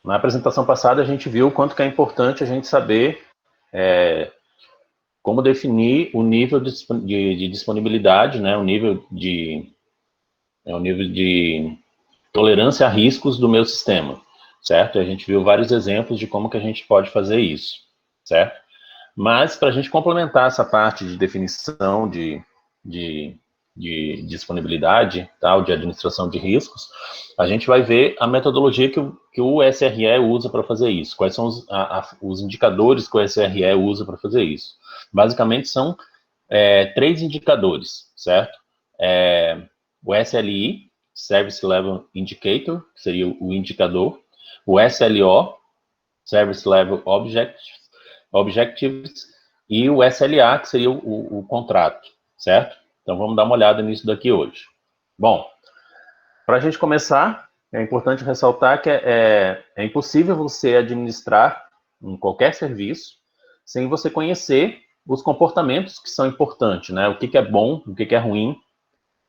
Na apresentação passada, a gente viu o quanto que é importante a gente saber como definir o nível de disponibilidade, né, o nível de tolerância a riscos do meu sistema, certo? A gente viu vários exemplos de como que a gente pode fazer isso, certo? Mas, para a gente complementar essa parte de definição de disponibilidade, tal, de administração de riscos, a gente vai ver a metodologia que o SRE usa para fazer isso. Quais são os indicadores que o SRE usa para fazer isso? Basicamente, são 3 indicadores, certo? O SLI, Service Level Indicator, que seria o indicador, o SLO, Service Level Objectives, e o SLA, que seria o contrato, certo? Então, vamos dar uma olhada nisso daqui hoje. Bom, para a gente começar, é importante ressaltar que é impossível você administrar em qualquer serviço sem você conhecer os comportamentos que são importantes, né? O que é bom, o que é ruim,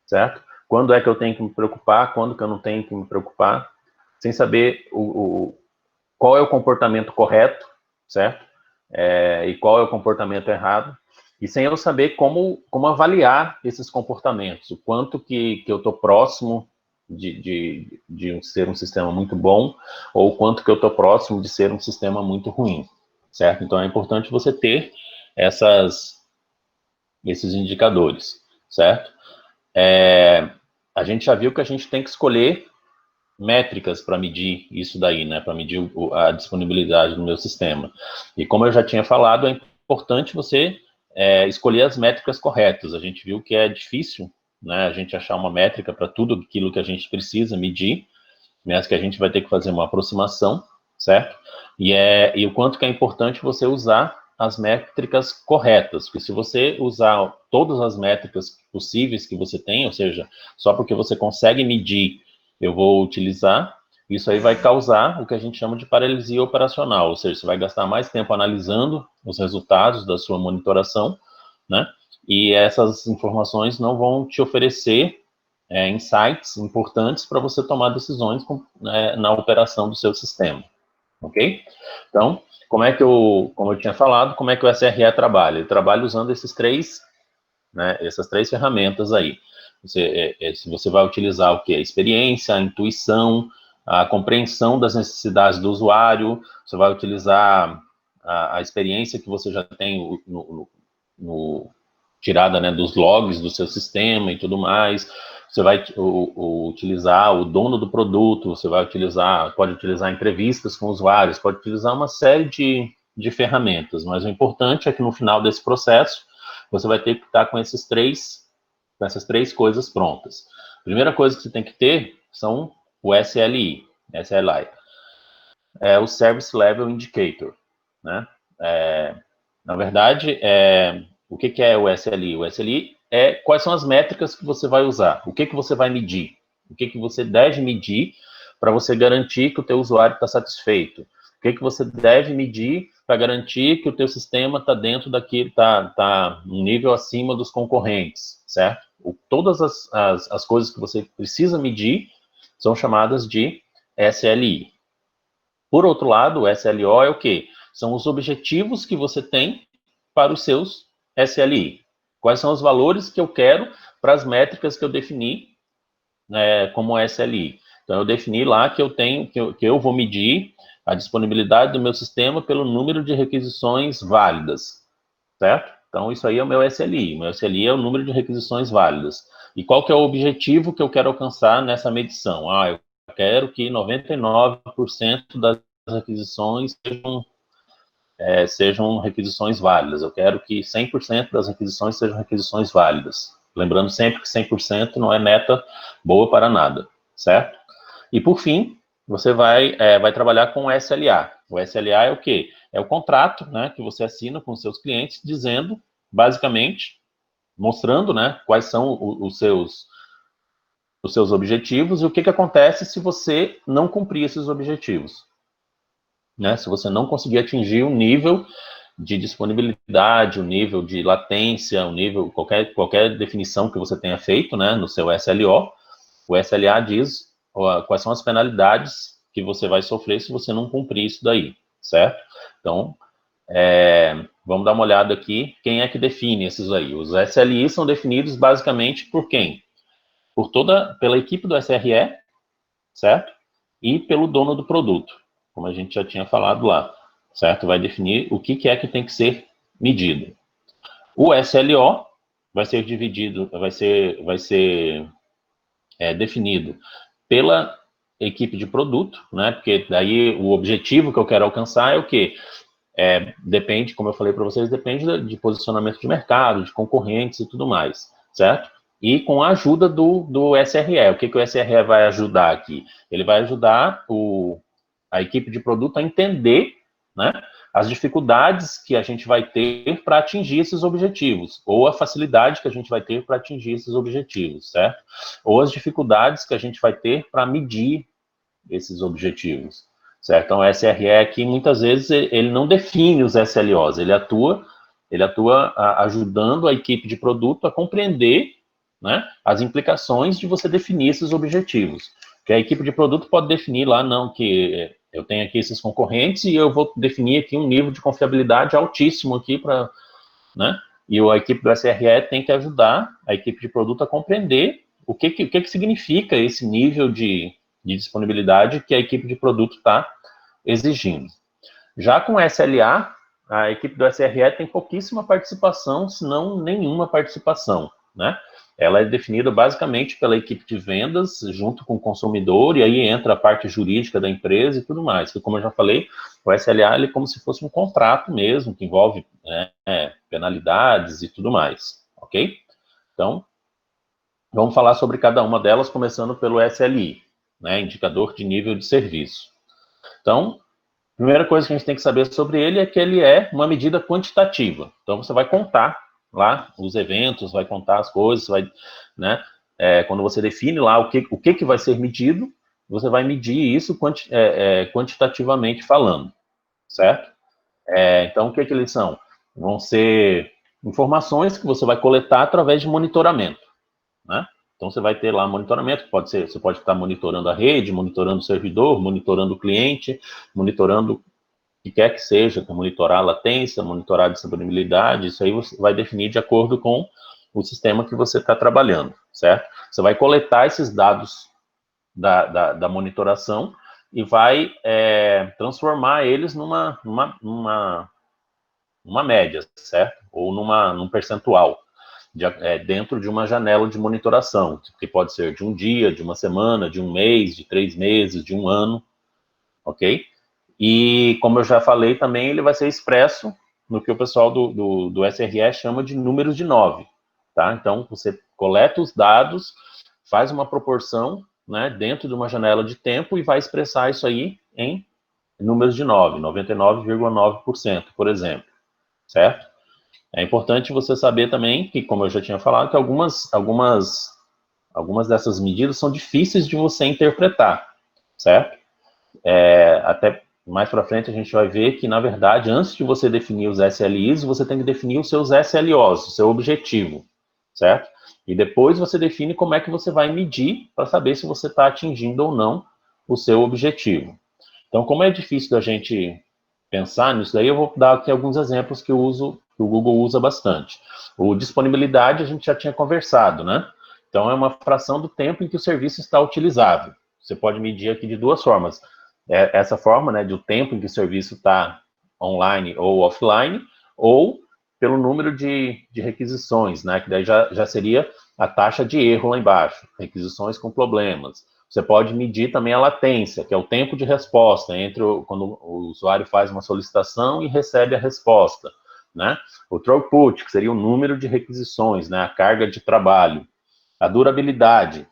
certo? Quando é que eu tenho que me preocupar, quando que eu não tenho que me preocupar, sem saber qual é o comportamento correto, certo? E qual é o comportamento errado, e sem eu saber como avaliar esses comportamentos, o quanto que eu estou próximo de ser um sistema muito bom, ou o quanto que eu estou próximo de ser um sistema muito ruim, certo? Então, é importante você ter esses indicadores, certo? A gente já viu que a gente tem que escolher métricas para medir isso daí, né, para medir a disponibilidade do meu sistema. E como eu já tinha falado, é importante você escolher as métricas corretas. A gente viu que é difícil, né, a gente achar uma métrica para tudo aquilo que a gente precisa medir, mas que a gente vai ter que fazer uma aproximação, certo? E o quanto que é importante você usar as métricas corretas, porque se você usar todas as métricas possíveis que você tem, ou seja, só porque você consegue medir, eu vou utilizar, isso aí vai causar o que a gente chama de paralisia operacional, ou seja, você vai gastar mais tempo analisando os resultados da sua monitoração, né? E essas informações não vão te oferecer insights importantes para você tomar decisões na operação do seu sistema, ok? Então, como eu tinha falado, como é que o SRE trabalha? Ele trabalha usando essas três ferramentas aí. Você vai utilizar o que? A experiência, a intuição, a compreensão das necessidades do usuário, você vai utilizar a experiência que você já tem tirada, né, dos logs do seu sistema e tudo mais. Você vai utilizar o dono do produto, você pode utilizar entrevistas com usuários, pode utilizar uma série de ferramentas, mas o importante é que no final desse processo, você vai ter que estar com essas três coisas prontas. A primeira coisa que você tem que ter são o SLI, o Service Level Indicator, né? Na verdade, o que é o SLI? O SLI é quais são as métricas que você vai usar, o que você vai medir, o que você deve medir para você garantir que o teu usuário está satisfeito, o que você deve medir para garantir que o teu sistema está dentro daquilo, está um nível acima dos concorrentes, certo? Todas as coisas que você precisa medir são chamadas de SLI. Por outro lado, o SLO é o quê? São os objetivos que você tem para os seus SLI. Quais são os valores que eu quero para as métricas que eu defini como SLI. Então, eu defini lá que eu vou medir a disponibilidade do meu sistema pelo número de requisições válidas, certo? Então, isso aí é o meu SLI. O meu SLI é o número de requisições válidas. E qual que é o objetivo que eu quero alcançar nessa medição? Eu quero que 99% das requisições sejam requisições válidas. Eu quero que 100% das requisições sejam requisições válidas. Lembrando sempre que 100% não é meta boa para nada, certo? E, por fim, você vai trabalhar com o SLA. O SLA é o quê? É o contrato, né, que você assina com os seus clientes, dizendo, basicamente, mostrando, né, quais são os seus objetivos e o que acontece se você não cumprir esses objetivos. Né? Se você não conseguir atingir o nível de disponibilidade, o nível de latência, o nível, qualquer definição que você tenha feito, né, no seu SLO, o SLA diz quais são as penalidades que você vai sofrer se você não cumprir isso daí, certo? Então, vamos dar uma olhada aqui, quem é que define esses aí? Os SLIs são definidos basicamente por quem? Pela equipe do SRE, certo? E pelo dono do produto, como a gente já tinha falado lá, certo? Vai definir o que é que tem que ser medido. O SLO vai ser dividido, vai ser definido pela equipe de produto, né? Porque daí o objetivo que eu quero alcançar é o quê? Depende, como eu falei para vocês, depende de posicionamento de mercado, de concorrentes e tudo mais, certo? E com a ajuda do SRE. O que o SRE vai ajudar aqui? Ele vai ajudar a equipe de produto a entender, né, as dificuldades que a gente vai ter para atingir esses objetivos, ou a facilidade que a gente vai ter para atingir esses objetivos, certo? Ou as dificuldades que a gente vai ter para medir esses objetivos, certo? Então, o SRE aqui, muitas vezes, ele não define os SLOs, ele atua ajudando a equipe de produto a compreender, né, as implicações de você definir esses objetivos. Porque a equipe de produto pode definir lá, não, que eu tenho aqui esses concorrentes e eu vou definir aqui um nível de confiabilidade altíssimo aqui para, né, e a equipe do SRE tem que ajudar a equipe de produto a compreender o que significa esse nível de disponibilidade que a equipe de produto está exigindo. Já com SLA, a equipe do SRE tem pouquíssima participação, se não nenhuma participação, né? Ela é definida basicamente pela equipe de vendas, junto com o consumidor, e aí entra a parte jurídica da empresa e tudo mais. Que, como eu já falei, o SLA ele é como se fosse um contrato mesmo, que envolve, né, penalidades e tudo mais, ok? Então, vamos falar sobre cada uma delas, começando pelo SLI, né, indicador de nível de serviço. Então, a primeira coisa que a gente tem que saber sobre ele é que ele é uma medida quantitativa. Então, você vai contar lá os eventos, vai contar as coisas, vai, né, quando você define lá o que vai ser medido, você vai medir isso quantitativamente falando, certo? Então, o que eles são? Vão ser informações que você vai coletar através de monitoramento, né? Então, você vai ter lá monitoramento, você pode estar monitorando a rede, monitorando o servidor, monitorando o cliente, monitorando o que quer que seja, monitorar a latência, monitorar a disponibilidade, isso aí você vai definir de acordo com o sistema que você está trabalhando, certo? Você vai coletar esses dados da monitoração e vai transformar eles numa média, certo? Ou num percentual, dentro de uma janela de monitoração, que pode ser de um dia, de uma semana, de um mês, de 3 meses, de um ano, ok? E, como eu já falei também, ele vai ser expresso no que o pessoal do SRE chama de números de 9, tá? Então, você coleta os dados, faz uma proporção, né, dentro de uma janela de tempo e vai expressar isso aí em números de 9, 99,9%, por exemplo, certo? É importante você saber também que, como eu já tinha falado, que algumas dessas medidas são difíceis de você interpretar, certo? Até mais para frente a gente vai ver que, na verdade, antes de você definir os SLIs, você tem que definir os seus SLOs, o seu objetivo, certo? E depois você define como é que você vai medir para saber se você está atingindo ou não o seu objetivo. Então, como é difícil da gente pensar nisso daí, eu vou dar aqui alguns exemplos que o Google usa bastante. O disponibilidade a gente já tinha conversado, né? Então, é uma fração do tempo em que o serviço está utilizável. Você pode medir aqui de duas formas. Essa forma, né, do tempo em que o serviço está online ou offline, ou pelo número de requisições, né, que daí já seria a taxa de erro lá embaixo, requisições com problemas. Você pode medir também a latência, que é o tempo de resposta entre quando o usuário faz uma solicitação e recebe a resposta, né? O throughput, que seria o número de requisições, né, a carga de trabalho. A durabilidade.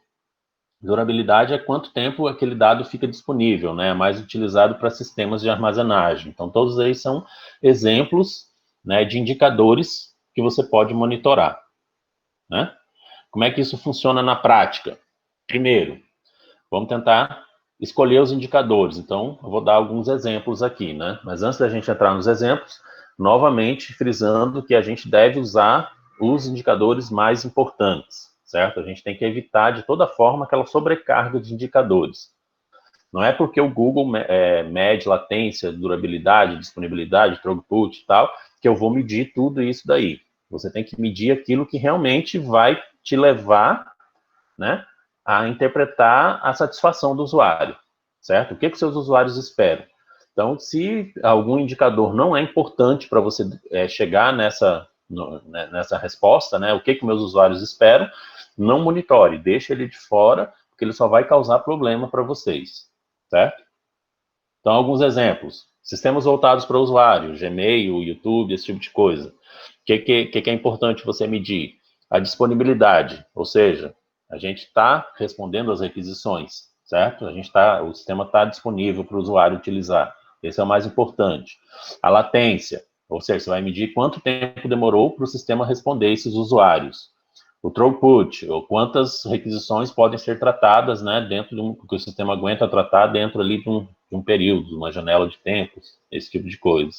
Durabilidade é quanto tempo aquele dado fica disponível, né? É mais utilizado para sistemas de armazenagem. Então, todos eles são exemplos, né, de indicadores que você pode monitorar, né? Como é que isso funciona na prática? Primeiro, vamos tentar escolher os indicadores. Então, eu vou dar alguns exemplos aqui, né? Mas antes da gente entrar nos exemplos, novamente frisando que a gente deve usar os indicadores mais importantes, certo? A gente tem que evitar de toda forma aquela sobrecarga de indicadores. Não é porque o Google mede latência, durabilidade, disponibilidade, throughput e tal, que eu vou medir tudo isso daí. Você tem que medir aquilo que realmente vai te levar, né, a interpretar a satisfação do usuário, certo? O que que seus usuários esperam? Então, se algum indicador não é importante para você chegar nessa resposta, né, o que que meus usuários esperam, não monitore, deixa ele de fora, porque ele só vai causar problema para vocês, certo? Então, alguns exemplos. Sistemas voltados para o usuário, Gmail, YouTube, esse tipo de coisa. O que é importante você medir? A disponibilidade, ou seja, a gente está respondendo às requisições, certo? O sistema está disponível para o usuário utilizar. Esse é o mais importante. A latência, ou seja, você vai medir quanto tempo demorou para o sistema responder esses usuários. O throughput, ou quantas requisições podem ser tratadas, né, dentro que o sistema aguenta tratar dentro ali de um período, uma janela de tempo, esse tipo de coisa.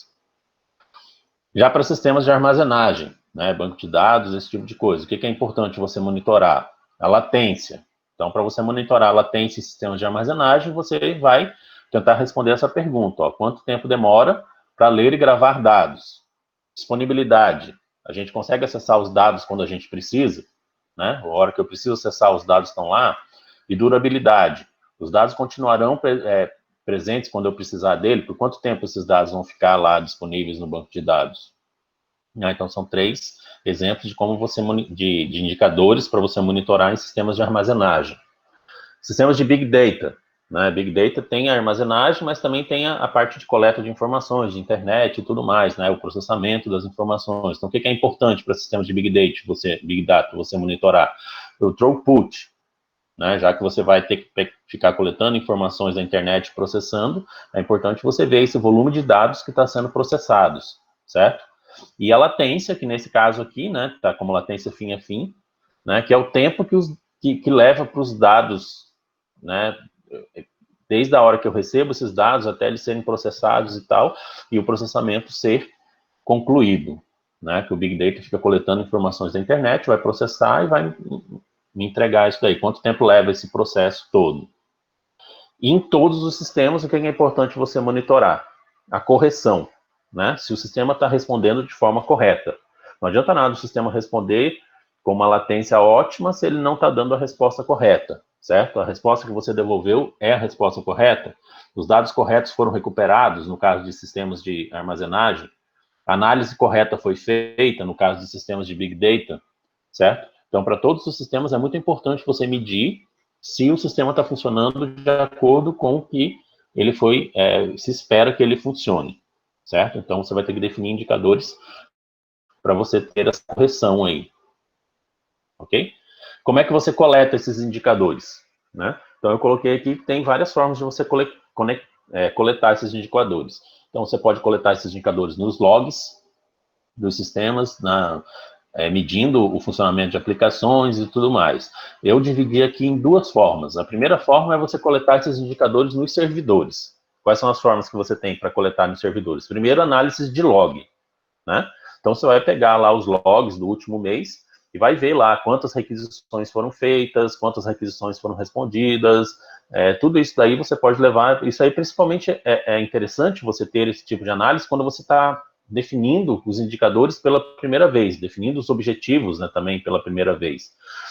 Já para sistemas de armazenagem, né, banco de dados, esse tipo de coisa, o que é importante você monitorar? A latência. Então, para você monitorar a latência em sistemas de armazenagem, você vai tentar responder essa pergunta, ó, quanto tempo demora para ler e gravar dados? Disponibilidade. A gente consegue acessar os dados quando a gente precisa, né? A hora que eu preciso acessar, os dados estão lá. E durabilidade. Os dados continuarão presentes quando eu precisar dele? Por quanto tempo esses dados vão ficar lá disponíveis no banco de dados? Então, são 3 exemplos de como de indicadores para você monitorar em sistemas de armazenagem. Sistemas de Big Data. Né? Big Data tem a armazenagem, mas também tem a parte de coleta de informações, de internet e tudo mais, né? O processamento das informações. Então, o que é importante para sistemas de Big Data, você monitorar? O throughput, né? Já que você vai ter que ficar coletando informações da internet, processando, é importante você ver esse volume de dados que está sendo processados, certo? E a latência, que nesse caso aqui, né, está como latência fim a fim, né, que é o tempo que leva para os dados, né, desde a hora que eu recebo esses dados até eles serem processados e tal, e o processamento ser concluído, né, que o Big Data fica coletando informações da internet, vai processar e vai me entregar isso daí. Quanto tempo leva esse processo todo? E em todos os sistemas, o que é importante você monitorar? A correção, né? Se o sistema está respondendo de forma correta. Não adianta nada o sistema responder com uma latência ótima se ele não está dando a resposta correta, certo? A resposta que você devolveu é a resposta correta? Os dados corretos foram recuperados, no caso de sistemas de armazenagem? A análise correta foi feita, no caso de sistemas de Big Data, certo? Então, para todos os sistemas, é muito importante você medir se o sistema está funcionando de acordo com o que ele se espera que ele funcione, certo? Então, você vai ter que definir indicadores para você ter essa correção aí, ok? Como é que você coleta esses indicadores, né? Então, eu coloquei aqui que tem várias formas de você coletar esses indicadores. Então, você pode coletar esses indicadores nos logs dos sistemas, medindo o funcionamento de aplicações e tudo mais. Eu dividi aqui em 2 formas. A primeira forma é você coletar esses indicadores nos servidores. Quais são as formas que você tem para coletar nos servidores? Primeiro, análise de log, né? Então, você vai pegar lá os logs do último mês e vai ver lá quantas requisições foram feitas, quantas requisições foram respondidas, tudo isso daí você pode levar. Isso aí, principalmente, é interessante você ter esse tipo de análise quando você está definindo os indicadores pela primeira vez, definindo os objetivos, né, também pela primeira vez.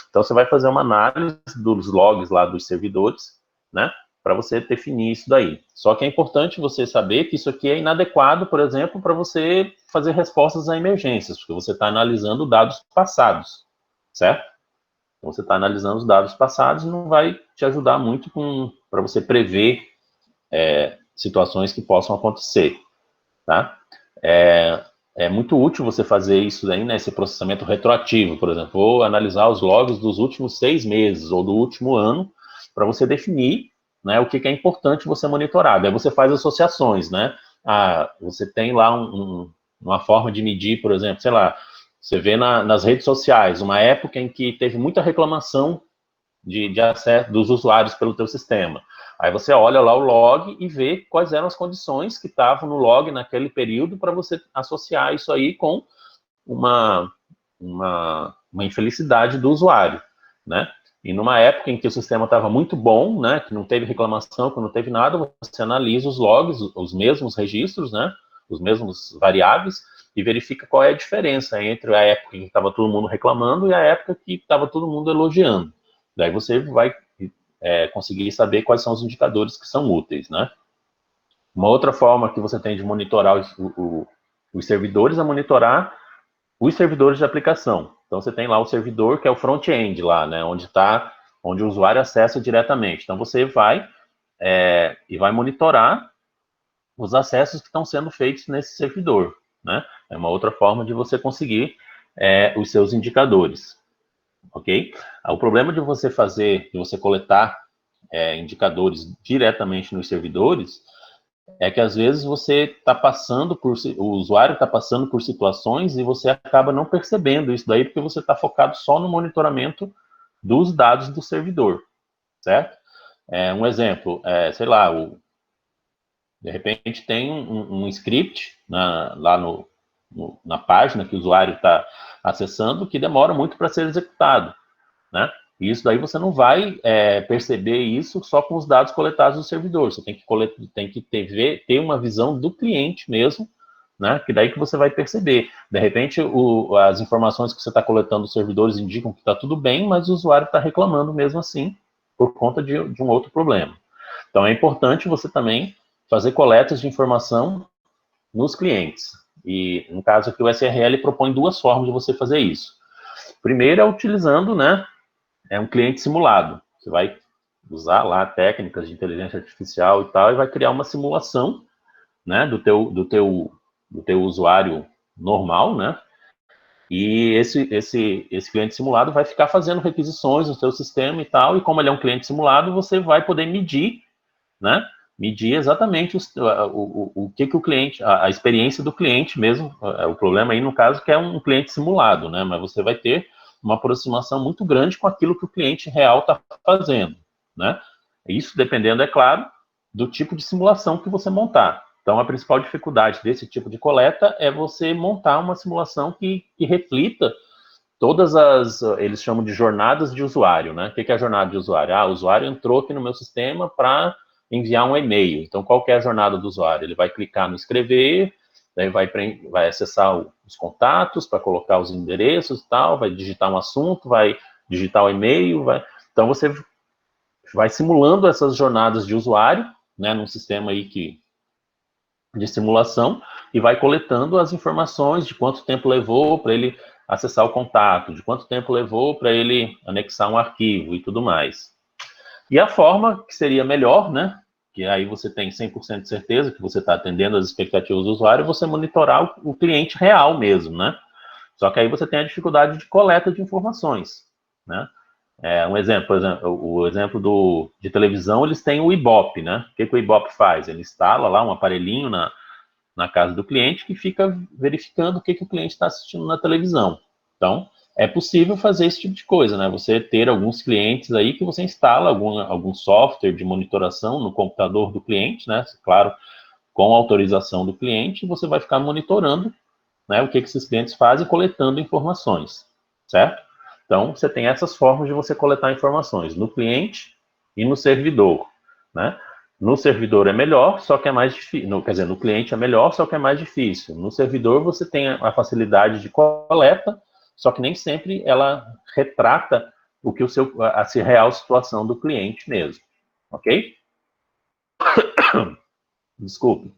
Então, você vai fazer uma análise dos logs lá dos servidores, né, para você definir isso daí. Só que é importante você saber que isso aqui é inadequado, por exemplo, para você fazer respostas a emergências, porque você está analisando dados passados, certo? Então, você está analisando os dados passados e não vai te ajudar muito para você prever situações que possam acontecer, tá? É muito útil você fazer isso daí, né, esse processamento retroativo, por exemplo, vou analisar os logs dos últimos 6 meses ou do último ano, para você definir, né, o que é importante você monitorar. Daí você faz associações, né? Você tem lá uma forma de medir, por exemplo, sei lá, você vê nas redes sociais, uma época em que teve muita reclamação de acesso dos usuários pelo teu sistema. Aí você olha lá o log e vê quais eram as condições que estavam no log naquele período para você associar isso aí com uma infelicidade do usuário, né? E numa época em que o sistema estava muito bom, né, que não teve reclamação, que não teve nada, você analisa os logs, os mesmos registros, né, os mesmos variáveis, e verifica qual é a diferença entre a época em que estava todo mundo reclamando e a época que estava todo mundo elogiando. Daí você vai conseguir saber quais são os indicadores que são úteis, né? Uma outra forma que você tem de monitorar os servidores é monitorar os servidores de aplicação. Então, você tem lá o servidor, que é o front-end lá, né, onde o usuário acessa diretamente. Então, você vai e vai monitorar os acessos que estão sendo feitos nesse servidor, né? É uma outra forma de você conseguir os seus indicadores, ok? O problema de você coletar indicadores diretamente nos servidores é que às vezes o usuário está passando por situações e você acaba não percebendo isso daí porque você está focado só no monitoramento dos dados do servidor, certo? Um exemplo, sei lá, de repente tem um script lá na página que o usuário está acessando que demora muito para ser executado, né? E isso daí você não vai perceber isso só com os dados coletados do servidor. Você tem que ter uma visão do cliente mesmo, né? Que daí que você vai perceber. De repente, as informações que você está coletando dos servidores indicam que está tudo bem, mas o usuário está reclamando mesmo assim por conta de um outro problema. Então, é importante você também fazer coletas de informação nos clientes. E, no caso aqui, o SRL propõe duas formas de você fazer isso. Primeiro é utilizando, né, um cliente simulado. Você vai usar lá técnicas de inteligência artificial e tal, e vai criar uma simulação, né, do teu usuário normal, né, e esse cliente simulado vai ficar fazendo requisições no seu sistema e tal, e como ele é um cliente simulado, você vai poder medir, né, medir exatamente o que o cliente, a experiência do cliente mesmo. O problema aí, no caso, que é um cliente simulado, né, mas você vai ter uma aproximação muito grande com aquilo que o cliente real está fazendo, né? Isso dependendo, é claro, do tipo de simulação que você montar. Então, a principal dificuldade desse tipo de coleta é você montar uma simulação que reflita todas eles chamam de jornadas de usuário, né? O que é a jornada de usuário? O usuário entrou aqui no meu sistema para enviar um e-mail. Então, qual que é a jornada do usuário? Ele vai clicar no escrever, daí vai acessar os contatos para colocar os endereços e tal, vai digitar um assunto, vai digitar o e-mail, Então, você vai simulando essas jornadas de usuário, né, num sistema aí de simulação, e vai coletando as informações de quanto tempo levou para ele acessar o contato, de quanto tempo levou para ele anexar um arquivo e tudo mais. E a forma que seria melhor, né, que aí você tem 100% de certeza que você está atendendo as expectativas do usuário, você monitorar o cliente real mesmo, né? Só que aí você tem a dificuldade de coleta de informações, né? Um exemplo, por exemplo, o exemplo de televisão, eles têm o Ibope, né? O que o Ibope faz? Ele instala lá um aparelhinho na casa do cliente que fica verificando o que o cliente está assistindo na televisão. Então, é possível fazer esse tipo de coisa, né? Você ter alguns clientes aí que você instala algum software de monitoração no computador do cliente, né? Claro, com autorização do cliente, você vai ficar monitorando, né, o que esses clientes fazem, coletando informações, certo? Então, você tem essas formas de você coletar informações no cliente e no servidor, né? No servidor é melhor, só que é mais difícil. Quer dizer, no cliente é melhor, só que é mais difícil. No servidor você tem a facilidade de coleta, só que nem sempre ela retrata a real situação do cliente mesmo, ok? Desculpe.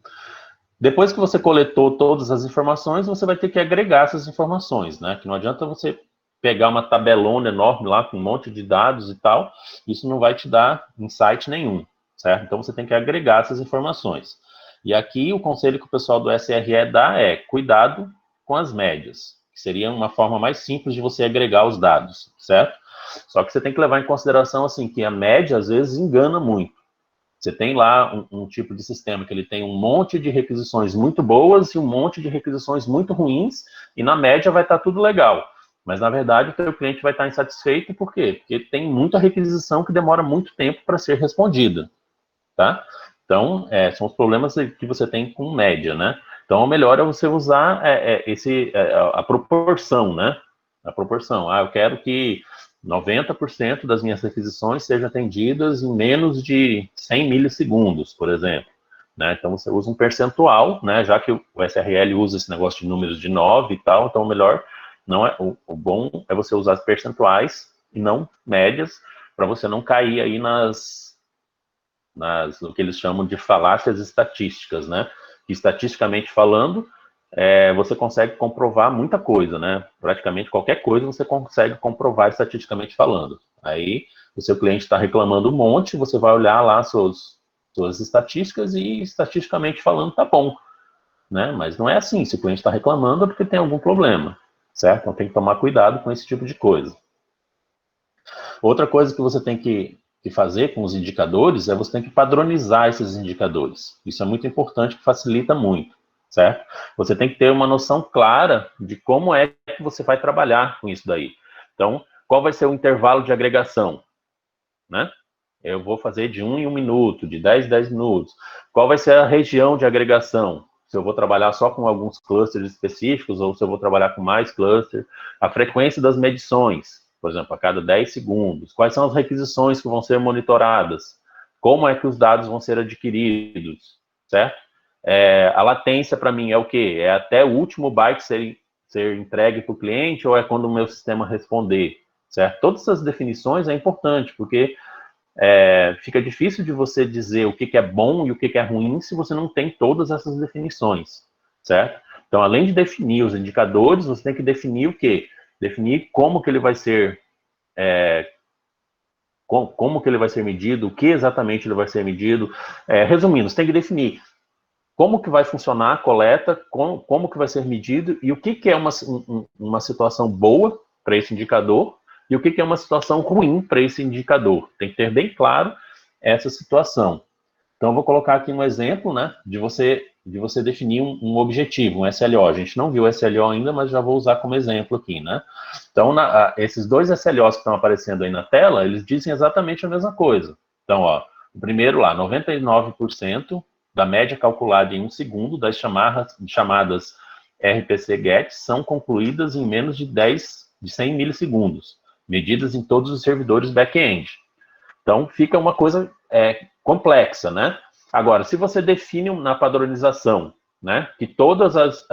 Depois que você coletou todas as informações, você vai ter que agregar essas informações, né? Que não adianta você pegar uma tabelona enorme lá com um monte de dados e tal, isso não vai te dar insight nenhum, certo? Então você tem que agregar essas informações. E aqui o conselho que o pessoal do SRE dá é cuidado com as médias, que seria uma forma mais simples de você agregar os dados, certo? Só que você tem que levar em consideração assim que a média às vezes engana muito. Você tem lá um tipo de sistema que ele tem um monte de requisições muito boas e um monte de requisições muito ruins, e na média vai estar tudo legal. Mas, na verdade, o teu cliente vai estar insatisfeito, por quê? Porque tem muita requisição que demora muito tempo para ser respondida, tá? Então, são os problemas que você tem com média, né? Então, o melhor é você usar a proporção, né? A proporção. Eu quero que 90% das minhas requisições sejam atendidas em menos de 100 milissegundos, por exemplo. Né? Então, você usa um percentual, né? Já que o SRL usa esse negócio de números de 9 e tal, então o melhor, não é, o bom é você usar percentuais e não médias, para você não cair aí no que eles chamam de falácias estatísticas, né? Que, estatisticamente falando, você consegue comprovar muita coisa, né? Praticamente qualquer coisa você consegue comprovar estatisticamente falando. Aí, o seu cliente está reclamando um monte, você vai olhar lá suas estatísticas e, estatisticamente falando, tá bom, né? Mas não é assim. Se o cliente está reclamando é porque tem algum problema, certo? Então, tem que tomar cuidado com esse tipo de coisa. Outra coisa que você tem que fazer com os indicadores é você tem que padronizar esses indicadores. Isso é muito importante, que facilita muito, certo? Você tem que ter uma noção clara de como é que você vai trabalhar com isso daí. Então, qual vai ser o intervalo de agregação, né? Eu vou fazer de 1 em 1 minuto, de 10 em 10 minutos. Qual vai ser a região de agregação? Se eu vou trabalhar só com alguns clusters específicos ou se eu vou trabalhar com mais clusters. A frequência das medições, por exemplo, a cada 10 segundos. Quais são as requisições que vão ser monitoradas? Como é que os dados vão ser adquiridos, certo? A latência, para mim, é o quê? É até o último byte ser entregue para o cliente ou é quando o meu sistema responder, certo? Todas essas definições é importante, porque fica difícil de você dizer o que é bom e o que é ruim se você não tem todas essas definições, certo? Então, além de definir os indicadores, você tem que definir o quê? Definir como que ele vai ser, como que ele vai ser medido, o que exatamente ele vai ser medido. Resumindo, você tem que definir como que vai funcionar a coleta, como que vai ser medido e o que é uma situação boa para esse indicador e o que é uma situação ruim para esse indicador. Tem que ter bem claro essa situação. Então, eu vou colocar aqui um exemplo, né, de você definir um objetivo, um SLO. A gente não viu o SLO ainda, mas já vou usar como exemplo aqui, né? Então, esses dois SLOs que estão aparecendo aí na tela, eles dizem exatamente a mesma coisa. Então, ó, o primeiro lá, 99% da média calculada em 1 segundo das chamadas RPC-GET são concluídas em menos de 100 milissegundos, medidas em todos os servidores back-end. Então, fica uma coisa complexa, né? Agora, se você define na padronização, né, que todas as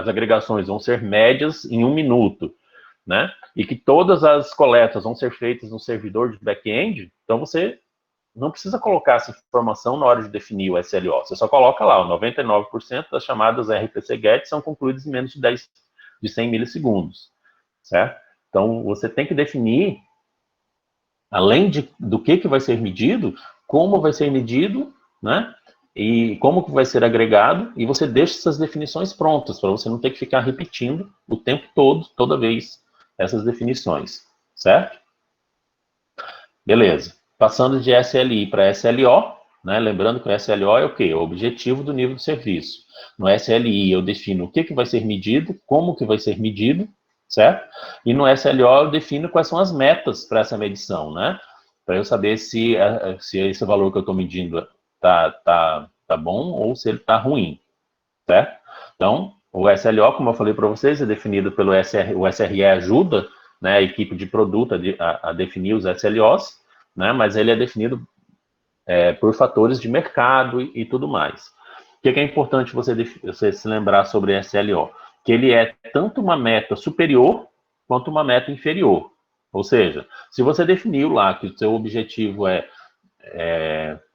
agregações vão ser médias em 1 minuto, né, e que todas as coletas vão ser feitas no servidor de back-end, então você não precisa colocar essa informação na hora de definir o SLO. Você só coloca lá, 99% das chamadas RPC-GET são concluídas em menos de 100 milissegundos, certo? Então, você tem que definir, além do que vai ser medido, como vai ser medido, né? E como que vai ser agregado, e você deixa essas definições prontas, para você não ter que ficar repetindo o tempo todo, toda vez, essas definições, certo? Beleza. Passando de SLI para SLO, né? Lembrando que o SLO é o quê? O objetivo do nível de serviço. No SLI eu defino o que vai ser medido, como que vai ser medido, certo? E no SLO eu defino quais são as metas para essa medição, né? Para eu saber se esse valor que eu estou medindo tá bom ou se ele está ruim, certo? Então, o SLO, como eu falei para vocês, é definido pelo o SRE ajuda, né, a equipe de produto a definir os SLOs, né, mas ele é definido por fatores de mercado e tudo mais. O que é importante você se lembrar sobre SLO? Que ele é tanto uma meta superior quanto uma meta inferior. Ou seja, se você definiu lá que o seu objetivo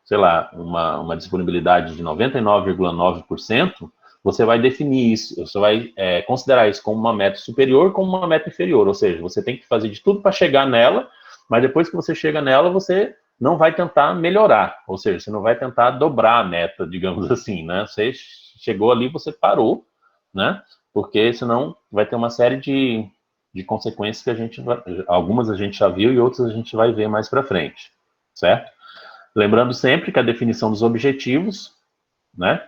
sei lá, uma disponibilidade de 99,9%, você vai definir isso, você vai considerar isso como uma meta superior como uma meta inferior, ou seja, você tem que fazer de tudo para chegar nela, mas depois que você chega nela, você não vai tentar melhorar, ou seja, você não vai tentar dobrar a meta, digamos assim, né? Você chegou ali, você parou, né? Porque senão vai ter uma série de consequências que algumas a gente já viu e outras a gente vai ver mais para frente, certo? Lembrando sempre que a definição dos objetivos, né,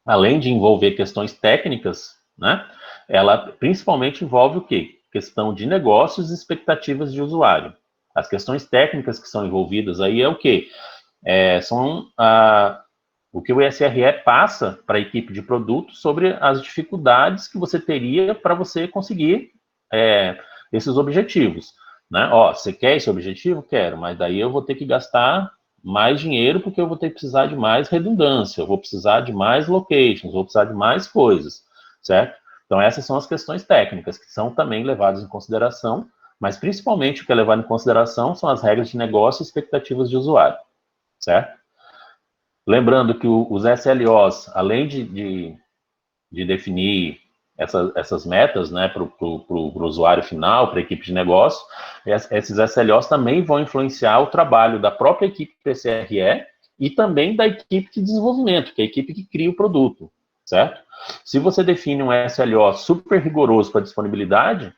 além de envolver questões técnicas, né, ela principalmente envolve o quê? Questão de negócios e expectativas de usuário. As questões técnicas que são envolvidas aí é o quê? São o que o SRE passa para a equipe de produto sobre as dificuldades que você teria para você conseguir esses objetivos, né? Ó, você quer esse objetivo? Quero, mas daí eu vou ter que gastar mais dinheiro porque eu vou ter que precisar de mais redundância, eu vou precisar de mais locations, vou precisar de mais coisas, certo? Então, essas são as questões técnicas que são também levadas em consideração, mas principalmente o que é levado em consideração são as regras de negócio e expectativas de usuário, certo? Lembrando que os SLOs, além de definir essas metas, né, para o usuário final, para a equipe de negócio, esses SLOs também vão influenciar o trabalho da própria equipe PCRE e também da equipe de desenvolvimento, que é a equipe que cria o produto, certo? Se você define um SLO super rigoroso para disponibilidade,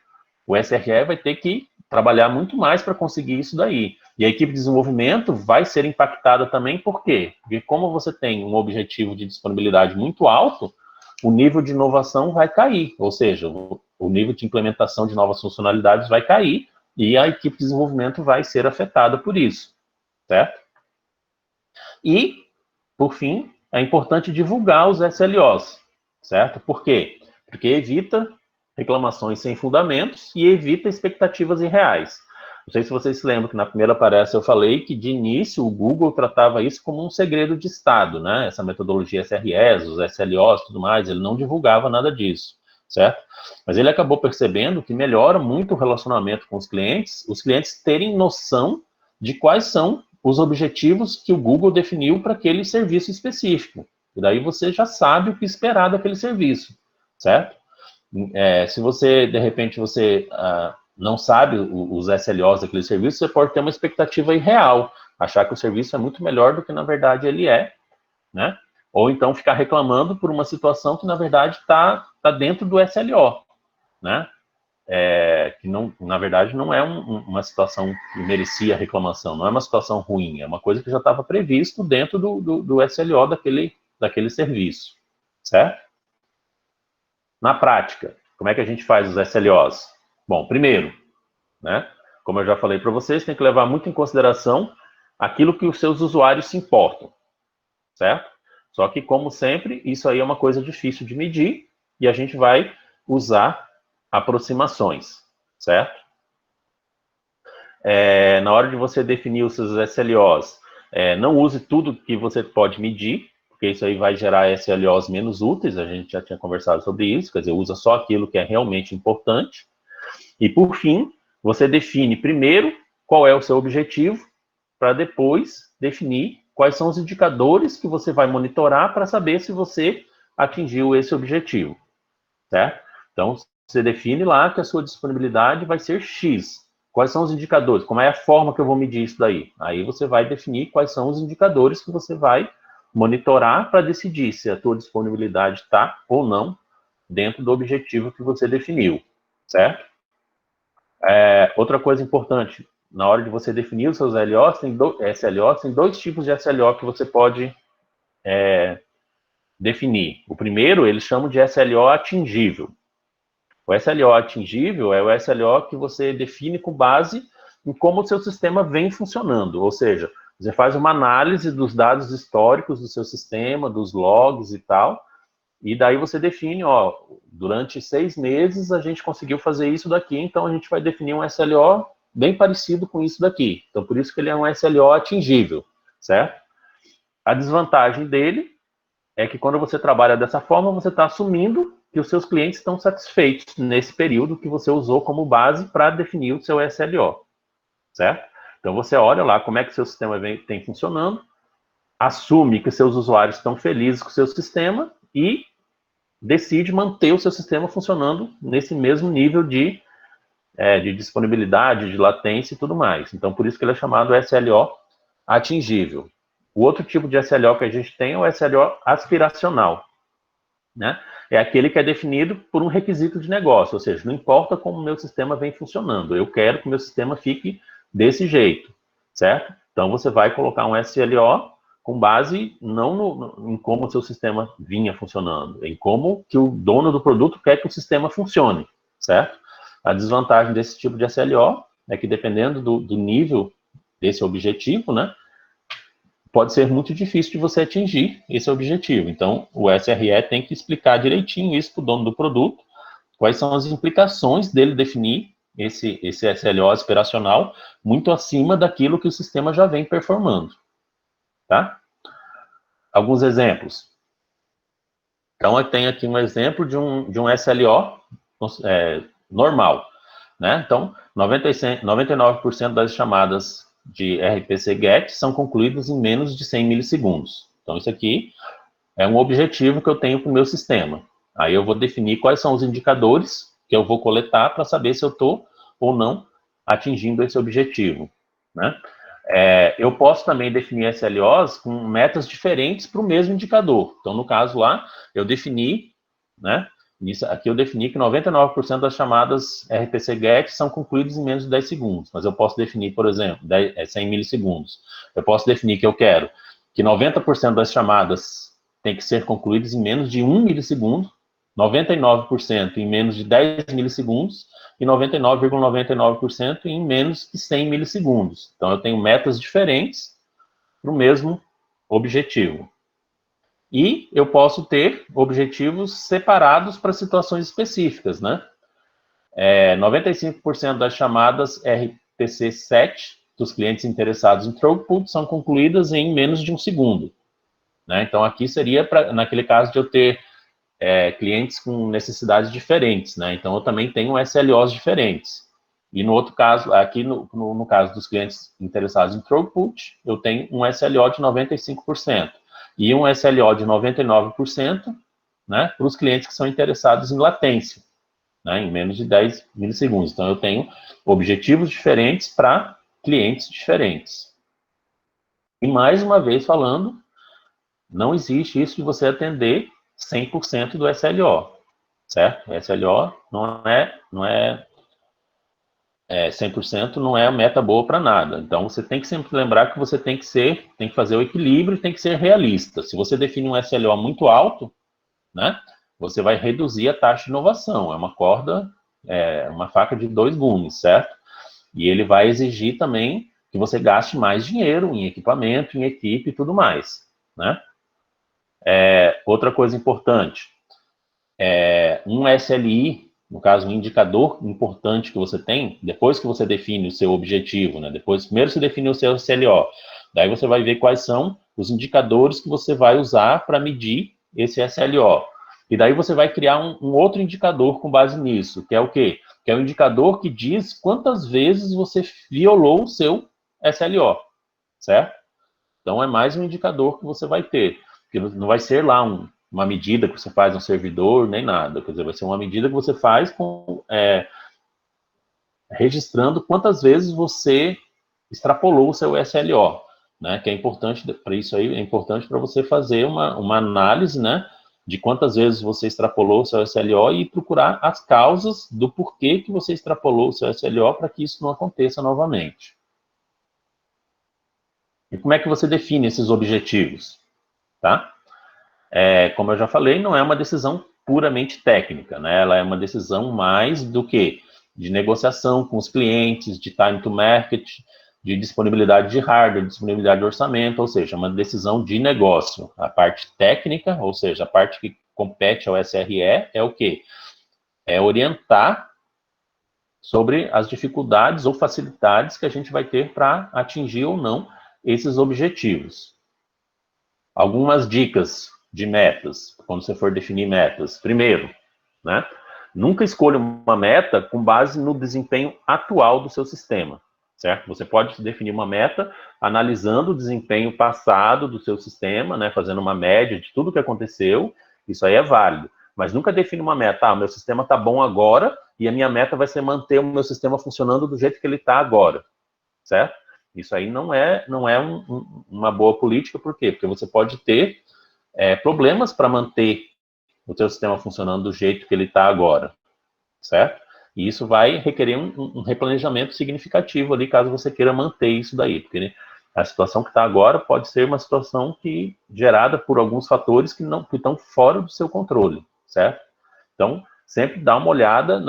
o SRE vai ter que trabalhar muito mais para conseguir isso daí. E a equipe de desenvolvimento vai ser impactada também, por quê? Porque como você tem um objetivo de disponibilidade muito alto, o nível de inovação vai cair, ou seja, o nível de implementação de novas funcionalidades vai cair e a equipe de desenvolvimento vai ser afetada por isso, certo? E, por fim, é importante divulgar os SLOs, certo? Por quê? Porque evita reclamações sem fundamentos e evita expectativas irreais. Não sei se vocês se lembram que na primeira palestra eu falei que, de início, o Google tratava isso como um segredo de Estado, né? Essa metodologia SRS, os SLOs e tudo mais, ele não divulgava nada disso, certo? Mas ele acabou percebendo que melhora muito o relacionamento com os clientes terem noção de quais são os objetivos que o Google definiu para aquele serviço específico. E daí você já sabe o que esperar daquele serviço, certo? Se você, de repente, não sabe os SLOs daquele serviço, você pode ter uma expectativa irreal, achar que o serviço é muito melhor do que, na verdade, ele é, né? Ou então ficar reclamando por uma situação que, na verdade, está dentro do SLO, né? Que, não, na verdade, não é uma situação que merecia reclamação, não é uma situação ruim, é uma coisa que já estava previsto dentro do SLO daquele serviço, certo? Na prática, como é que a gente faz os SLOs? Bom, primeiro, né, como eu já falei para vocês, tem que levar muito em consideração aquilo que os seus usuários se importam, certo? Só que, como sempre, isso aí é uma coisa difícil de medir e a gente vai usar aproximações, certo? Na hora de você definir os seus SLOs, não use tudo que você pode medir, porque isso aí vai gerar SLOs menos úteis, a gente já tinha conversado sobre isso, quer dizer, usa só aquilo que é realmente importante. E, por fim, você define primeiro qual é o seu objetivo, para depois definir quais são os indicadores que você vai monitorar para saber se você atingiu esse objetivo, certo? Então, você define lá que a sua disponibilidade vai ser X. Quais são os indicadores? Como é a forma que eu vou medir isso daí? Aí você vai definir quais são os indicadores que você vai monitorar para decidir se a tua disponibilidade está ou não dentro do objetivo que você definiu, certo? Outra coisa importante, na hora de você definir os seus SLOs, tem dois tipos de SLO que você pode definir. O primeiro, eles chamam de SLO atingível. O SLO atingível é o SLO que você define com base em como o seu sistema vem funcionando, ou seja, você faz uma análise dos dados históricos do seu sistema, dos logs e tal, e daí você define, ó, durante 6 meses a gente conseguiu fazer isso daqui, então a gente vai definir um SLO bem parecido com isso daqui. Então, por isso que ele é um SLO atingível, certo? A desvantagem dele é que quando você trabalha dessa forma, você está assumindo que os seus clientes estão satisfeitos nesse período que você usou como base para definir o seu SLO, certo? Então, você olha lá como é que o seu sistema tem funcionando, assume que seus usuários estão felizes com o seu sistema e decide manter o seu sistema funcionando nesse mesmo nível de disponibilidade, de latência e tudo mais. Então, por isso que ele é chamado SLO atingível. O outro tipo de SLO que a gente tem é o SLO aspiracional, né? É aquele que é definido por um requisito de negócio, ou seja, não importa como o meu sistema vem funcionando, eu quero que o meu sistema fique desse jeito, certo? Então, você vai colocar um SLO com base não em como o seu sistema vinha funcionando, em como que o dono do produto quer que o sistema funcione, certo? A desvantagem desse tipo de SLO é que, dependendo do nível desse objetivo, né, pode ser muito difícil de você atingir esse objetivo. Então, o SRE tem que explicar direitinho isso para o dono do produto, quais são as implicações dele definir esse SLO aspiracional muito acima daquilo que o sistema já vem performando, tá? Alguns exemplos. Então, eu tenho aqui um exemplo de um SLO normal, né? Então, 99% das chamadas de RPC GET são concluídas em menos de 100 milissegundos. Então, isso aqui é um objetivo que eu tenho para o meu sistema. Aí eu vou definir quais são os indicadores que eu vou coletar para saber se eu estou ou não atingindo esse objetivo, né? Eu posso também definir SLOs com metas diferentes para o mesmo indicador. Então, no caso lá, eu defini, né? Aqui eu defini que 99% das chamadas RPC GET são concluídas em menos de 10 segundos. Mas eu posso definir, por exemplo, 100 milissegundos. Eu posso definir que eu quero que 90% das chamadas tem que ser concluídas em menos de 1 milissegundo, 99% em menos de 10 milissegundos e 99,99% em menos de 100 milissegundos. Então, eu tenho metas diferentes para o mesmo objetivo. E eu posso ter objetivos separados para situações específicas, né? 95% das chamadas RPC7 dos clientes interessados em throughput são concluídas em menos de um segundo, né? Então, aqui seria, naquele caso, de eu ter clientes com necessidades diferentes, né? Então, eu também tenho SLOs diferentes. E no outro caso, aqui no caso dos clientes interessados em throughput, eu tenho um SLO de 95% e um SLO de 99%, né, para os clientes que são interessados em latência, né, em menos de 10 milissegundos. Então, eu tenho objetivos diferentes para clientes diferentes. E mais uma vez falando, não existe isso de você atender 100% do SLO, certo? O SLO não é 100%, não é meta boa para nada. Então, você tem que sempre lembrar que você tem que fazer o equilíbrio e tem que ser realista. Se você define um SLO muito alto, né, você vai reduzir a taxa de inovação. É uma corda, uma faca de dois gumes, certo? E ele vai exigir também que você gaste mais dinheiro em equipamento, em equipe e tudo mais, né? Outra coisa importante, um SLI, no caso, um indicador importante que você tem, depois que você define o seu objetivo, né? Primeiro você define o seu SLO, daí você vai ver quais são os indicadores que você vai usar para medir esse SLO. E daí você vai criar um outro indicador com base nisso, que é o quê? Que é o indicador que diz quantas vezes você violou o seu SLO, certo? Então, é mais um indicador que você vai ter. Porque não vai ser lá uma medida que você faz no servidor, nem nada. Quer dizer, vai ser uma medida que você faz registrando quantas vezes você extrapolou o seu SLO, né? Que é importante para isso aí, é importante para você fazer uma análise, né? De quantas vezes você extrapolou o seu SLO e procurar as causas do porquê que você extrapolou o seu SLO para que isso não aconteça novamente. E como é que você define esses objetivos? Tá? Como eu já falei, não é uma decisão puramente técnica, né? Ela é uma decisão mais do que de negociação com os clientes, de time to market, de disponibilidade de hardware, disponibilidade de orçamento, ou seja, uma decisão de negócio. A parte técnica, ou seja, a parte que compete ao SRE é o quê? É orientar sobre as dificuldades ou facilidades que a gente vai ter para atingir ou não esses objetivos. Algumas dicas de metas, quando você for definir metas. Primeiro, né, nunca escolha uma meta com base no desempenho atual do seu sistema, certo? Você pode definir uma meta analisando o desempenho passado do seu sistema, né, fazendo uma média de tudo que aconteceu, isso aí é válido. Mas nunca define uma meta, meu sistema está bom agora e a minha meta vai ser manter o meu sistema funcionando do jeito que ele está agora, certo? Isso aí não é uma boa política, por quê? Porque você pode ter problemas para manter o seu sistema funcionando do jeito que ele está agora, certo? E isso vai requerer um replanejamento significativo ali, caso você queira manter isso daí, porque né, a situação que está agora pode ser uma situação gerada por alguns fatores que estão fora do seu controle, certo? Então, sempre dá uma olhada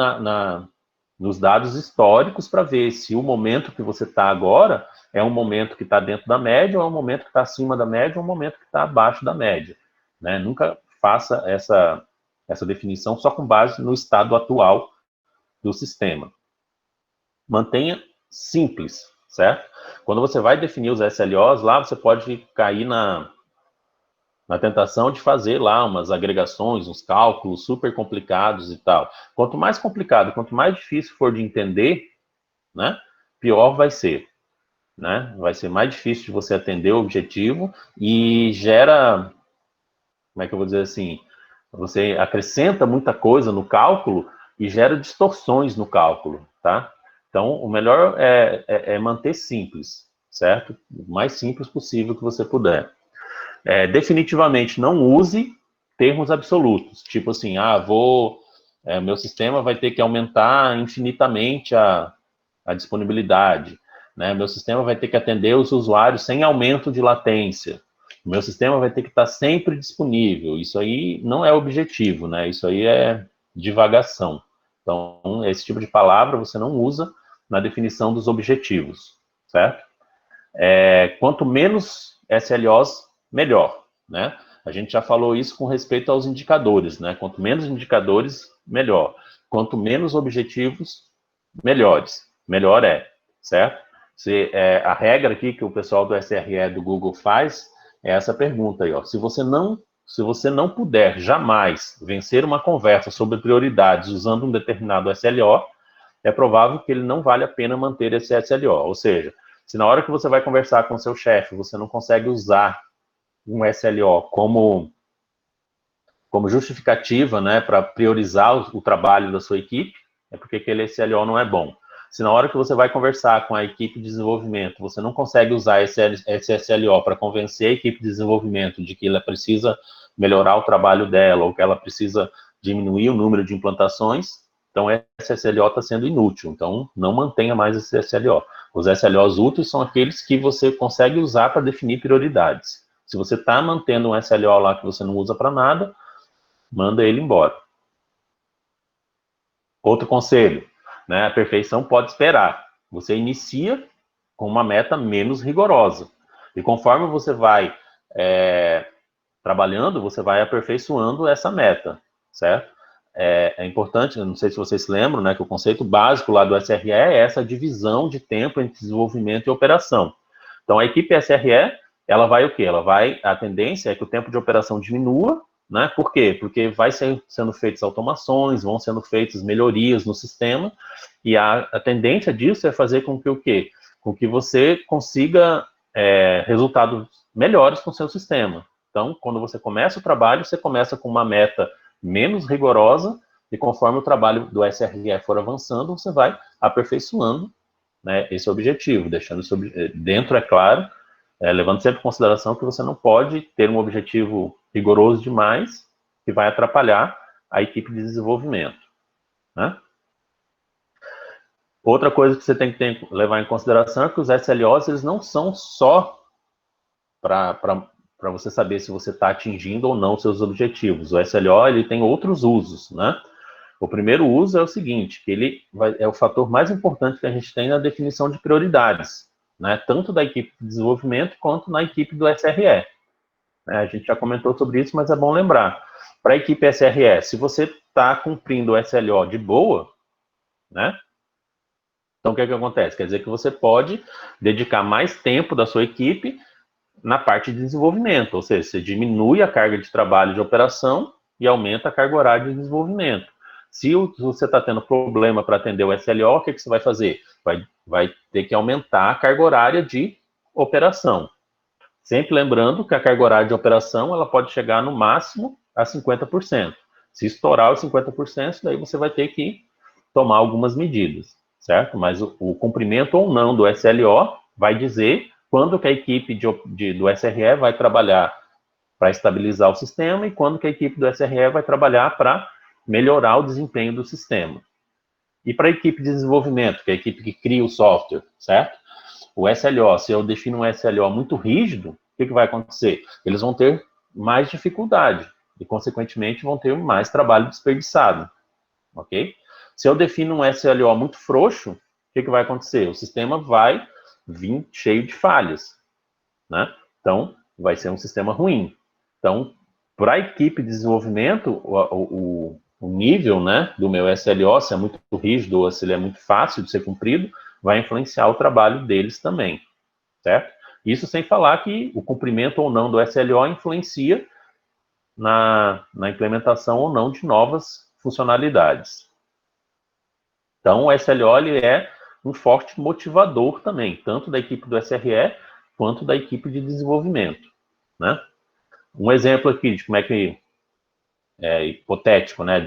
nos dados históricos para ver se o momento que você está agora é um momento que está dentro da média, ou é um momento que está acima da média, ou um momento que está abaixo da média, né? Nunca faça essa definição só com base no estado atual do sistema. mantenha simples, certo? Quando você vai definir os SLOs, lá você pode cair na tentação de fazer lá umas agregações, uns cálculos super complicados e tal. Quanto mais complicado, quanto mais difícil for de entender, né, pior vai ser, né? Vai ser mais difícil de você atender o objetivo e gera, como é que eu vou dizer assim, você acrescenta muita coisa no cálculo e gera distorções no cálculo, tá? Então, o melhor é manter simples, certo? O mais simples possível que você puder. Definitivamente não use termos absolutos, tipo assim, meu sistema vai ter que aumentar infinitamente a disponibilidade, né? Meu sistema vai ter que atender os usuários sem aumento de latência, o meu sistema vai ter que estar sempre disponível. Isso aí não é objetivo, né? Isso aí é divagação. Então, esse tipo de palavra você não usa na definição dos objetivos, certo? Quanto menos SLOs, melhor, né? A gente já falou isso com respeito aos indicadores, né? Quanto menos indicadores, melhor. Quanto menos objetivos, melhores. Melhor é, certo? A regra aqui que o pessoal do SRE do Google faz é essa pergunta aí, ó. Se você não puder jamais vencer uma conversa sobre prioridades usando um determinado SLO, é provável que ele não vale a pena manter esse SLO. Ou seja, se na hora que você vai conversar com o seu chefe, você não consegue usar um SLO como justificativa, né, para priorizar o trabalho da sua equipe, é porque aquele SLO não é bom. Se na hora que você vai conversar com a equipe de desenvolvimento, você não consegue usar esse SLO para convencer a equipe de desenvolvimento de que ela precisa melhorar o trabalho dela, ou que ela precisa diminuir o número de implantações, então esse SLO está sendo inútil. Então, não mantenha mais esse SLO. Os SLOs úteis são aqueles que você consegue usar para definir prioridades. Se você está mantendo um SLO lá que você não usa para nada, manda ele embora. Outro conselho, né? A perfeição pode esperar. Você inicia com uma meta menos rigorosa. E conforme você vai trabalhando, você vai aperfeiçoando essa meta, certo? É importante, não sei se vocês se lembram, né, que o conceito básico lá do SRE é essa divisão de tempo entre desenvolvimento e operação. Então, a equipe SRE, ela vai o quê? A tendência é que o tempo de operação diminua, né? Por quê? Porque vai sendo feitas automações, vão sendo feitas melhorias no sistema, e a tendência disso é fazer com que o quê? Com que você consiga resultados melhores com o seu sistema. Então, quando você começa o trabalho, você começa com uma meta menos rigorosa, e conforme o trabalho do SRE for avançando, você vai aperfeiçoando, né, esse objetivo, deixando isso dentro, é claro, levando sempre em consideração que você não pode ter um objetivo rigoroso demais, que vai atrapalhar a equipe de desenvolvimento, né? Outra coisa que você tem que levar em consideração é que os SLOs, eles não são só para você saber se você está atingindo ou não seus objetivos. O SLO, ele tem outros usos, né? O primeiro uso é o seguinte, que é o fator mais importante que a gente tem na definição de prioridades, né? Tanto da equipe de desenvolvimento quanto na equipe do SRE. A gente já comentou sobre isso, mas é bom lembrar. Para a equipe SRE, se você está cumprindo o SLO de boa, né? Então, o que acontece? Quer dizer que você pode dedicar mais tempo da sua equipe na parte de desenvolvimento, ou seja, você diminui a carga de trabalho de operação e aumenta a carga horária de desenvolvimento. Se você está tendo problema para atender o SLO, o que você vai fazer? Vai ter que aumentar a carga horária de operação. Sempre lembrando que a carga horária de operação ela pode chegar no máximo a 50%. Se estourar os 50%, daí você vai ter que tomar algumas medidas, certo? Mas o cumprimento ou não do SLO vai dizer quando que a equipe do SRE vai trabalhar para estabilizar o sistema e quando que a equipe do SRE vai trabalhar para melhorar o desempenho do sistema. E para a equipe de desenvolvimento, que é a equipe que cria o software, certo? O SLO, se eu defino um SLO muito rígido, o que vai acontecer? Eles vão ter mais dificuldade e, consequentemente, vão ter mais trabalho desperdiçado, ok? Se eu defino um SLO muito frouxo, o que vai acontecer? O sistema vai vir cheio de falhas, né? Então, vai ser um sistema ruim. Então, para a equipe de desenvolvimento, o nível, né, do meu SLO, se é muito rígido ou se ele é muito fácil de ser cumprido, vai influenciar o trabalho deles também, certo? Isso sem falar que o cumprimento ou não do SLO influencia na implementação ou não de novas funcionalidades. Então, o SLO ele é um forte motivador também, tanto da equipe do SRE quanto da equipe de desenvolvimento, né? Um exemplo aqui de como é que hipotético, né,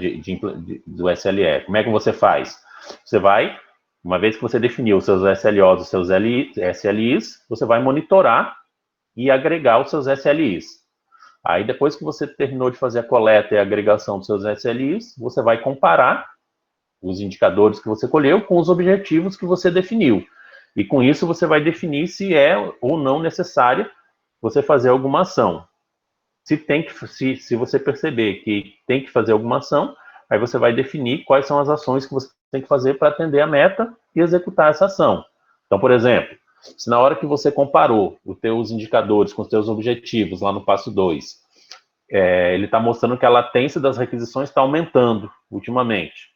do SLE. Como é que você faz? Você vai, uma vez que você definiu os seus SLOs, os seus SLIs, você vai monitorar e agregar os seus SLIs. Aí, depois que você terminou de fazer a coleta e a agregação dos seus SLIs, você vai comparar os indicadores que você colheu com os objetivos que você definiu. E com isso, você vai definir se é ou não necessário você fazer alguma ação. Se você perceber que tem que fazer alguma ação, aí você vai definir quais são as ações que você tem que fazer para atender a meta e executar essa ação. Então, por exemplo, se na hora que você comparou os teus indicadores com os teus objetivos, lá no passo 2, ele está mostrando que a latência das requisições está aumentando ultimamente.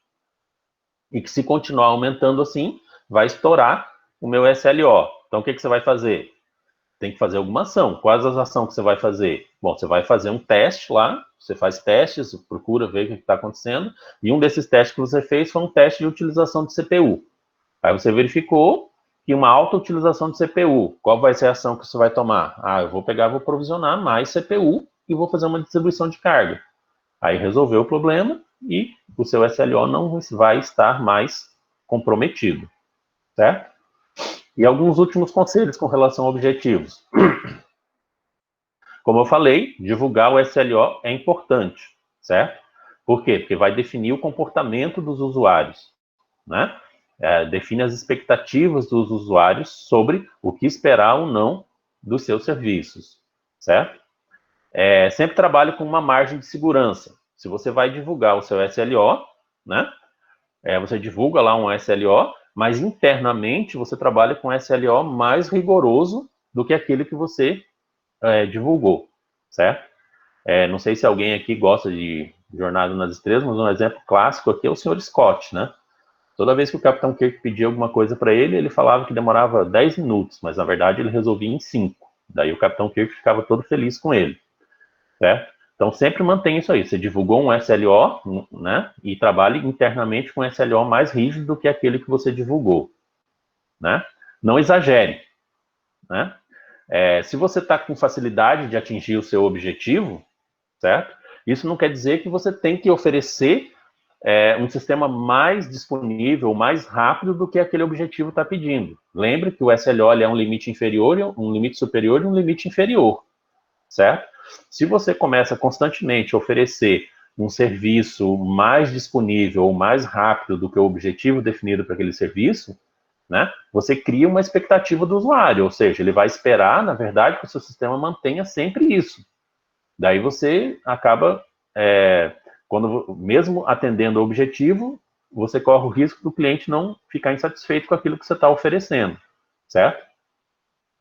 E que se continuar aumentando assim, vai estourar o meu SLO. Então, o que você vai fazer? Tem que fazer alguma ação. Quais as ações que você vai fazer? Bom, você vai fazer um teste lá, você faz testes, procura ver o que está acontecendo, e um desses testes que você fez foi um teste de utilização de CPU. Aí você verificou que uma alta utilização de CPU, qual vai ser a ação que você vai tomar? Eu vou pegar, vou provisionar mais CPU e vou fazer uma distribuição de carga. Aí resolveu o problema e o seu SLO não vai estar mais comprometido, certo? E alguns últimos conselhos com relação a objetivos. Como eu falei, divulgar o SLO é importante, certo? Por quê? Porque vai definir o comportamento dos usuários, né? Define as expectativas dos usuários sobre o que esperar ou não dos seus serviços, certo? Sempre trabalhe com uma margem de segurança. Se você vai divulgar o seu SLO, né? Você divulga lá um SLO, mas internamente você trabalha com SLO mais rigoroso do que aquele que você divulgou, certo? Não sei se alguém aqui gosta de Jornada nas Estrelas, mas um exemplo clássico aqui é o Sr. Scott, né? Toda vez que o Capitão Kirk pedia alguma coisa para ele, ele falava que demorava 10 minutos, mas na verdade ele resolvia em 5. Daí o Capitão Kirk ficava todo feliz com ele, certo? Então sempre mantenha isso aí. Você divulgou um SLO, né? E trabalhe internamente com um SLO mais rígido do que aquele que você divulgou, né? Não exagere, né? Se você está com facilidade de atingir o seu objetivo, certo? Isso não quer dizer que você tem que oferecer um sistema mais disponível, mais rápido do que aquele objetivo está pedindo. Lembre que o SLO é um limite inferior, um limite superior e um limite inferior, certo? Se você começa constantemente a oferecer um serviço mais disponível ou mais rápido do que o objetivo definido para aquele serviço, né, você cria uma expectativa do usuário, ou seja, ele vai esperar, na verdade, que o seu sistema mantenha sempre isso. Daí você acaba, mesmo atendendo o objetivo, você corre o risco do cliente não ficar insatisfeito com aquilo que você está oferecendo, certo?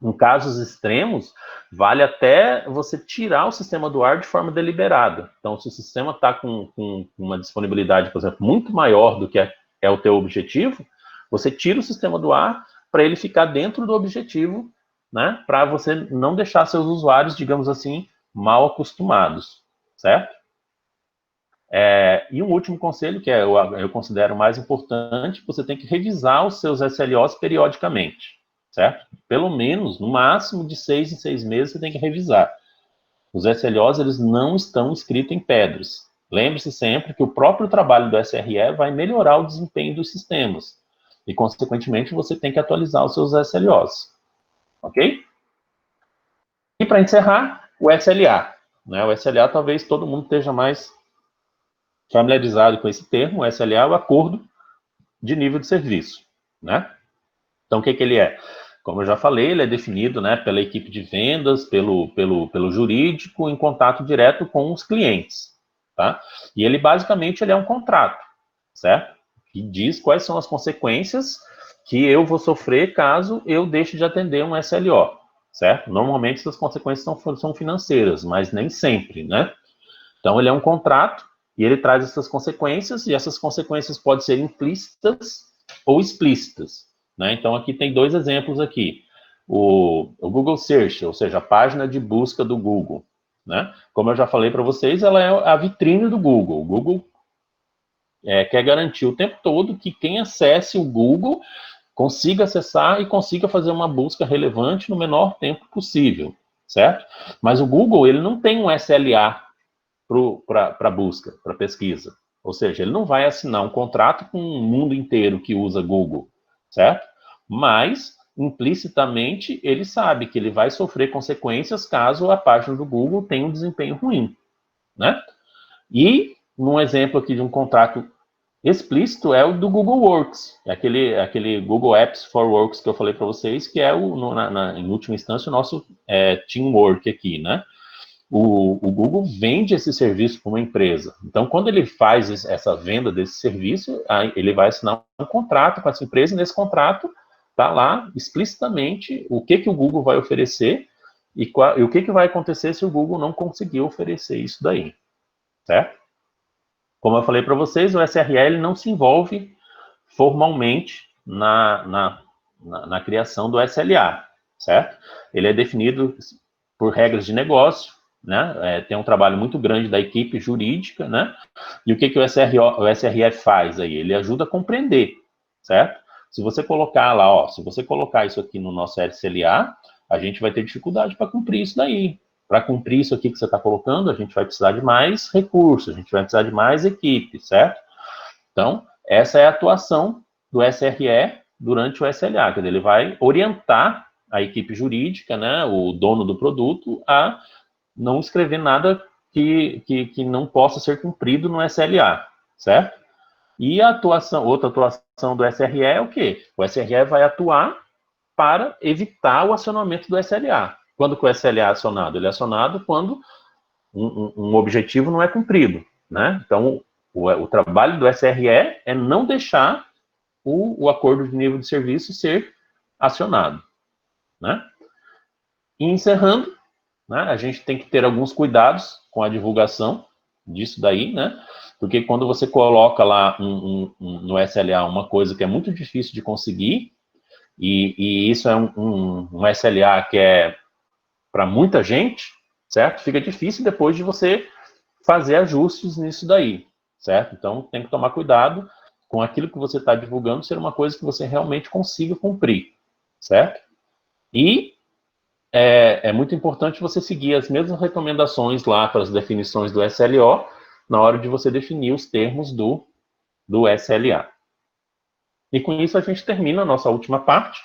Em casos extremos, vale até você tirar o sistema do ar de forma deliberada. Então, se o sistema está com uma disponibilidade, por exemplo, muito maior do que é o teu objetivo, você tira o sistema do ar para ele ficar dentro do objetivo, né? Para você não deixar seus usuários, digamos assim, mal acostumados, certo? E um último conselho, que eu considero mais importante, você tem que revisar os seus SLOs periodicamente, certo? Pelo menos, no máximo de 6 em 6 meses, você tem que revisar. Os SLOs, eles não estão escritos em pedras. Lembre-se sempre que o próprio trabalho do SRE vai melhorar o desempenho dos sistemas. E, consequentemente, você tem que atualizar os seus SLOs. Ok? E, para encerrar, o SLA. Né? O SLA, talvez todo mundo esteja mais familiarizado com esse termo. O SLA é o acordo de nível de serviço, né? Então, o que ele é? Como eu já falei, ele é definido, né, pela equipe de vendas, pelo jurídico, em contato direto com os clientes, tá? E ele, basicamente, ele é um contrato, certo? Que diz quais são as consequências que eu vou sofrer caso eu deixe de atender um SLO, certo? Normalmente, essas consequências são financeiras, mas nem sempre, né? Então, ele é um contrato e ele traz essas consequências, e essas consequências podem ser implícitas ou explícitas, né? Então, aqui tem dois exemplos aqui. O Google Search, ou seja, a página de busca do Google, né? Como eu já falei para vocês, ela é a vitrine do Google. O Google quer garantir o tempo todo que quem acesse o Google consiga acessar e consiga fazer uma busca relevante no menor tempo possível, certo? Mas o Google, ele não tem um SLA para busca, para pesquisa. Ou seja, ele não vai assinar um contrato com o mundo inteiro que usa Google, certo? Mas, implicitamente, ele sabe que ele vai sofrer consequências caso a página do Google tenha um desempenho ruim, né? E, num exemplo aqui de um contrato explícito, é o do Google Works, aquele Google Apps for Works que eu falei para vocês, que é, em última instância, o nosso Teamwork aqui, né? O Google vende esse serviço para uma empresa. Então, quando ele faz essa venda desse serviço, ele vai assinar um contrato com essa empresa, e nesse contrato está lá explicitamente o que o Google vai oferecer e o que vai acontecer se o Google não conseguir oferecer isso daí, certo? Como eu falei para vocês, o SRE não se envolve formalmente na criação do SLA, certo? Ele é definido por regras de negócio, né? Tem um trabalho muito grande da equipe jurídica, né? E o que o SRE faz aí? Ele ajuda a compreender, certo? Se você colocar lá, se você colocar isso aqui no nosso SLA, a gente vai ter dificuldade para cumprir isso daí. Para cumprir isso aqui que você está colocando, a gente vai precisar de mais recursos, a gente vai precisar de mais equipe, certo? Então, essa é a atuação do SRE durante o SLA, quer dizer, ele vai orientar a equipe jurídica, né, o dono do produto, a não escrever nada que não possa ser cumprido no SLA, certo? E outra atuação do SRE é o quê? O SRE vai atuar para evitar o acionamento do SLA. Quando que o SLA é acionado? Ele é acionado quando um objetivo não é cumprido, né? Então, o trabalho do SRE é não deixar o acordo de nível de serviço ser acionado, né? E encerrando, né, a gente tem que ter alguns cuidados com a divulgação disso daí, né? Porque quando você coloca lá no SLA uma coisa que é muito difícil de conseguir, e isso é um SLA que é para muita gente, certo? Fica difícil depois de você fazer ajustes nisso daí, certo? Então, tem que tomar cuidado com aquilo que você está divulgando ser uma coisa que você realmente consiga cumprir, certo? E é muito importante você seguir as mesmas recomendações lá para as definições do SLO na hora de você definir os termos do SLA. E com isso a gente termina a nossa última parte,